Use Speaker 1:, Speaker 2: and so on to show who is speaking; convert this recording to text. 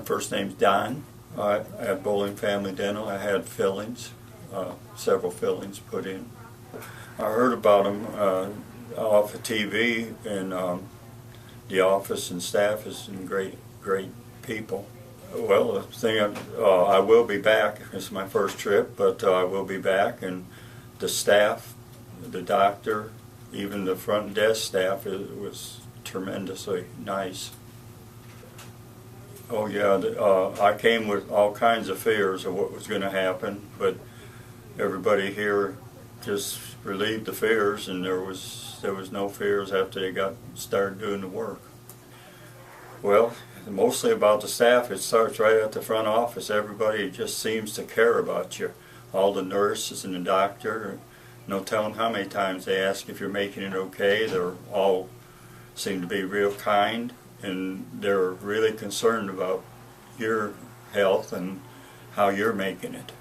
Speaker 1: first name's Don. At Bohle Family Dental, I had fillings, several fillings put in. I heard about them off of TV, and the office and staff is great people. Well, the thing, I will be back. It's my first trip, but I will be back, and the staff, the doctor, even the front desk staff, it was tremendously nice. Oh yeah, I came with all kinds of fears of what was going to happen, but everybody here just relieved the fears, and there was no fears after they started doing the work. Well, mostly about the staff. It starts right at the front office. Everybody just seems to care about you. All the nurses and the doctor, no telling how many times they ask if you're making it okay. They're all seem to be real kind, and they're really concerned about your health and how you're making it.